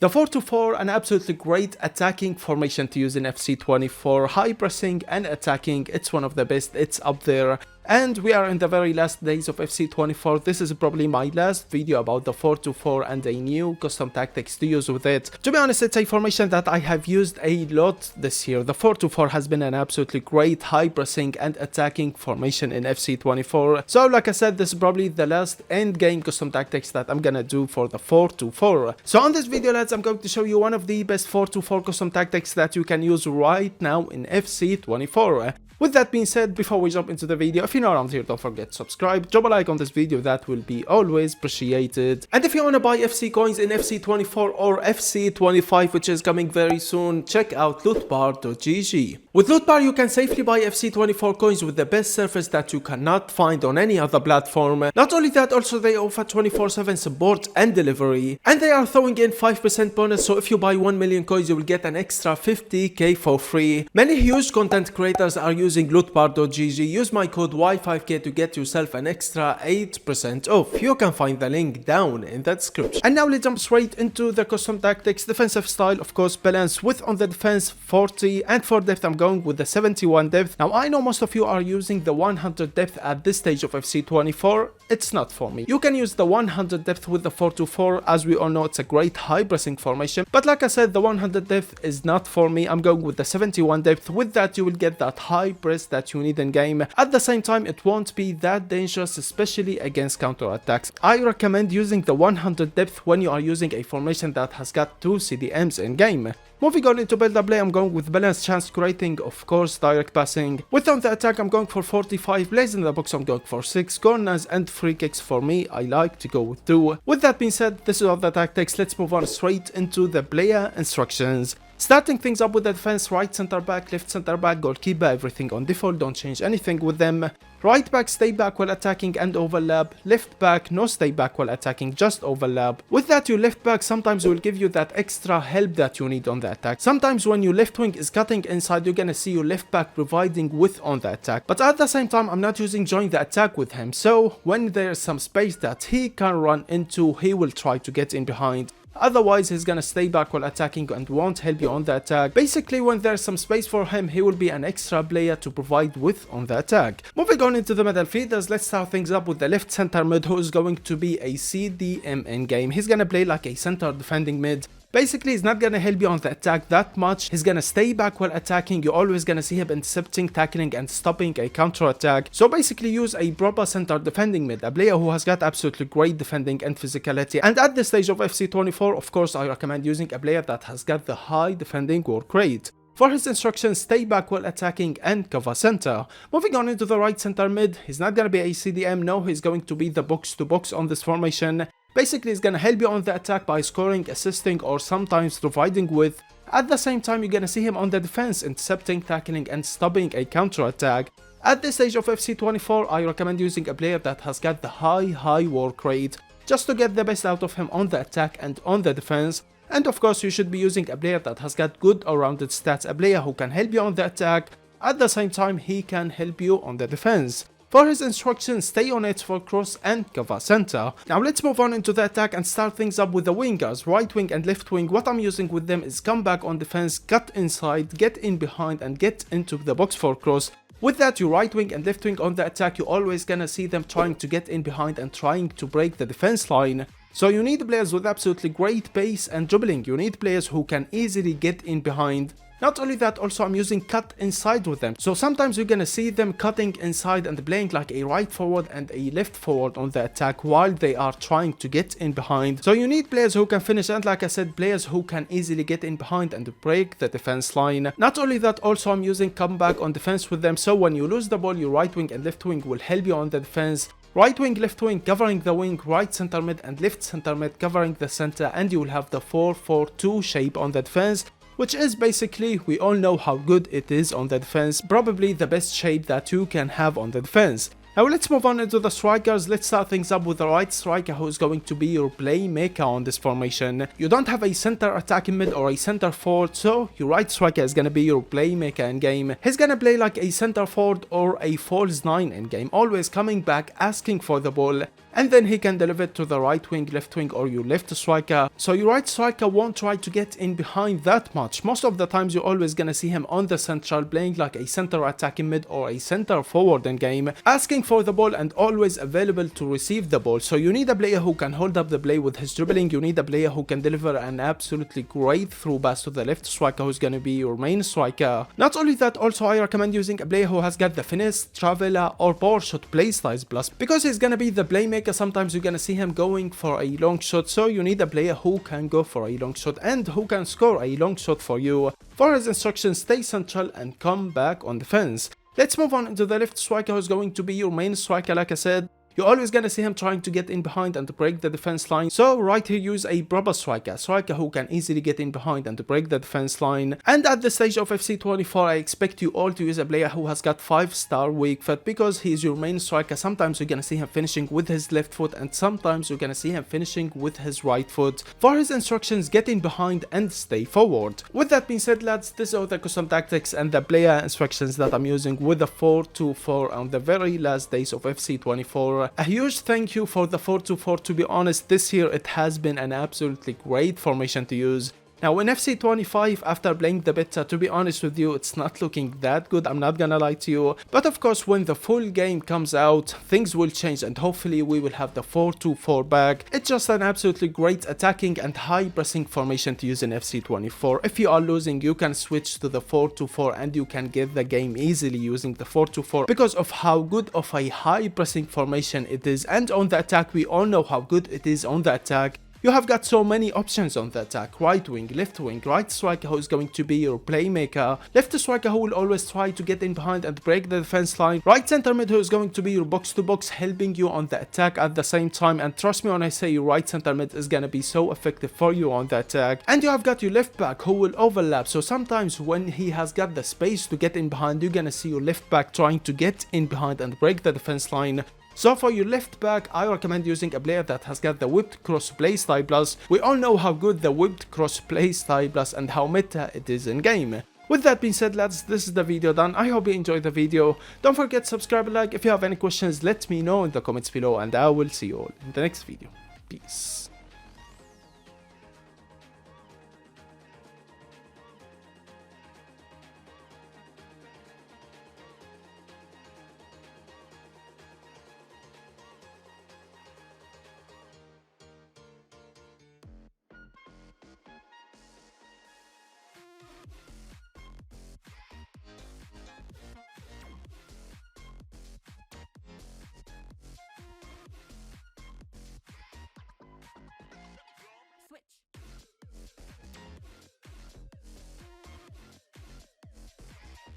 The 4-2-4, an absolutely great attacking formation to use in FC24, high pressing and attacking, it's one of the best, it's up there. And we are in the very last days of FC24. This is probably my last video about the 4-2-4 and a new custom tactics to use with it. To be honest, it's a formation that I have used a lot this year. The 4-2-4 has been an absolutely great high pressing and attacking formation in FC24. So like I said, this is probably the last end game custom tactics that I'm gonna do for the 4-2-4. So on this video, lads, I'm going to show you one of the best 4-2-4 custom tactics that you can use right now in FC24. With that being said, before we jump into the video, if you're not around here, don't forget to subscribe, drop a like on this video, that will be always appreciated. And if you want to buy FC coins in FC24 or FC25, which is coming very soon, check out lootbar.gg. With Lootbar, you can safely buy FC24 coins with the best service that you cannot find on any other platform. Not only that, also they offer 24/7 support and delivery. And they are throwing in 5% bonus, so if you buy 1 million coins, you will get an extra 50k for free. Many huge content creators are using lootbar.gg. Use my code Y5K to get yourself an extra 8% off. You can find the link down in the description. And now let's jump straight into the custom tactics. Defensive style, of course, balance. Width on the defense 40, and for depth I'm going with the 71 depth. Now I know most of you are using the 100 depth at this stage of FC24. It's not for me. You can use the 100 depth with the 4-2-4. As we all know, it's a great high pressing formation, but like I said, the 100 depth is not for me. I'm going with the 71 depth. With that, you will get that high press that you need in game. At the same time, it won't be that dangerous, especially against counter attacks. I recommend using the 100 depth when you are using a formation that has got 2 CDMs in game. Moving on into build up play, I'm going with balanced chance creating, of course, direct passing. With on the attack, I'm going for 45, plays in the box, I'm going for 6, corners and free kicks for me, I like to go with 2. With that being said, this is all the tactics. Let's move on straight into the player instructions. Starting things up with the defense, right center back, left center back, goalkeeper, everything on default, don't change anything with them. Right back, stay back while attacking and overlap. Left back, no stay back while attacking, just overlap. With that, your left back sometimes will give you that extra help that you need on the attack. Sometimes when your left wing is cutting inside, you're gonna see your left back providing width on the attack. But at the same time, I'm not using join the attack with him. So when there's some space that he can run into, he will try to get in behind. Otherwise, he's gonna stay back while attacking and won't help you on the attack. Basically, when there's some space for him, he will be an extra player to provide width on the attack. Moving on into the midfielders, let's start things up with the left center mid, who is going to be a CDM in game. He's gonna play like a center defending mid. Basically, he's not gonna help you on the attack that much. He's gonna stay back while attacking. You're always gonna see him intercepting, tackling and stopping a counter attack. So basically, use a proper center defending mid, a player who has got absolutely great defending and physicality. And at this stage of FC24, of course, I recommend using a player that has got the high defending work rate. For his instructions, stay back while attacking and cover center. Moving on into the right center mid, he's not gonna be a CDM, no, he's going to be the box to box on this formation. Basically, he's gonna help you on the attack by scoring, assisting, or sometimes providing width. At the same time, you're gonna see him on the defense, intercepting, tackling, and stopping a counter attack. At this stage of FC24, I recommend using a player that has got the high work rate, just to get the best out of him on the attack and on the defense. And of course, you should be using a player that has got good all-rounded stats, a player who can help you on the attack. At the same time, he can help you on the defense. For his instructions, stay on it for cross and cover center. Now let's move on into the attack and start things up with the wingers, right wing and left wing. What I'm using with them is come back on defense, cut inside, get in behind and get into the box for cross. With that, your right wing and left wing on the attack, you're always gonna see them trying to get in behind and trying to break the defense line. So you need players with absolutely great pace and dribbling. You need players who can easily get in behind. Not only that, also I'm using cut inside with them. So sometimes you're gonna see them cutting inside and playing like a right forward and a left forward on the attack while they are trying to get in behind. So you need players who can finish, and like I said, players who can easily get in behind and break the defense line. Not only that, also I'm using comeback on defense with them. So when you lose the ball, your right wing and left wing will help you on the defense. Right wing, left wing covering the wing, right center mid and left center mid covering the center, and you will have the 4-4-2 shape on the defense, which is basically, we all know how good it is on the defense, probably the best shape that you can have on the defense. Now let's move on into the strikers. Let's start things up with the right striker, who is going to be your playmaker on this formation. You don't have a center attacking mid or a center forward, so your right striker is going to be your playmaker in game. He's going to play like a center forward or a false 9 in game, always coming back, asking for the ball. and then he can deliver it to the right wing, left wing, or your left striker. So your right striker won't try to get in behind that much. Most of the times you're always gonna see him on the central, playing like a center attacking mid or a center forward in game, asking for the ball and always available to receive the ball. So you need a player who can hold up the play with his dribbling. You need a player who can deliver an absolutely great through pass to the left striker, who's gonna be your main striker. Not only that, also I recommend using a player who has got the finesse, traveler, or power shot playstyle plus, because he's gonna be the playmaker. Sometimes you're gonna see him going for a long shot, so you need a player who can go for a long shot and who can score a long shot for you. For his instructions, stay central and come back on defense. Let's move on into the left striker, who's going to be your main striker. Like I said, you're always gonna see him trying to get in behind and to break the defense line. So right here, use a proper striker who can easily get in behind and to break the defense line. And at the stage of FC24, I expect you all to use a player who has got 5-star weak foot, because he's your main striker. Sometimes you're gonna see him finishing with his left foot, and sometimes you're gonna see him finishing with his right foot. For his instructions, get in behind and stay forward. With that being said, lads, these are the custom tactics and the player instructions that I'm using with the 4-2-4 on the very last days of FC24. A huge thank you for the 4-2-4. To be honest, this year it has been an absolutely great formation to use. Now in FC25, after playing the beta, to be honest with you, it's not looking that good, I'm not gonna lie to you. But of course, when the full game comes out, things will change and hopefully we will have the 4-2-4 back. It's just an absolutely great attacking and high pressing formation to use in FC24. If you are losing, you can switch to the 4-2-4 and you can get the game easily using the 4-2-4 because of how good of a high pressing formation it is. And on the attack, we all know how good it is on the attack. You have got so many options on the attack: right wing, left wing, right striker who is going to be your playmaker, left striker who will always try to get in behind and break the defense line, right center mid who is going to be your box to box, helping you on the attack at the same time. And trust me when I say your right center mid is gonna be so effective for you on the attack. And you have got your left back who will overlap, so sometimes when he has got the space to get in behind, you're gonna see your left back trying to get in behind and break the defense line. So for your left back, I recommend using a player that has got the whipped cross play style plus. We all know how good the whipped cross play style plus and how meta it is in game. With that being said, lads, this is the video done. I hope you enjoyed the video. Don't forget to subscribe and like. If you have any questions, let me know in the comments below, and I will see you all in the next video. Peace.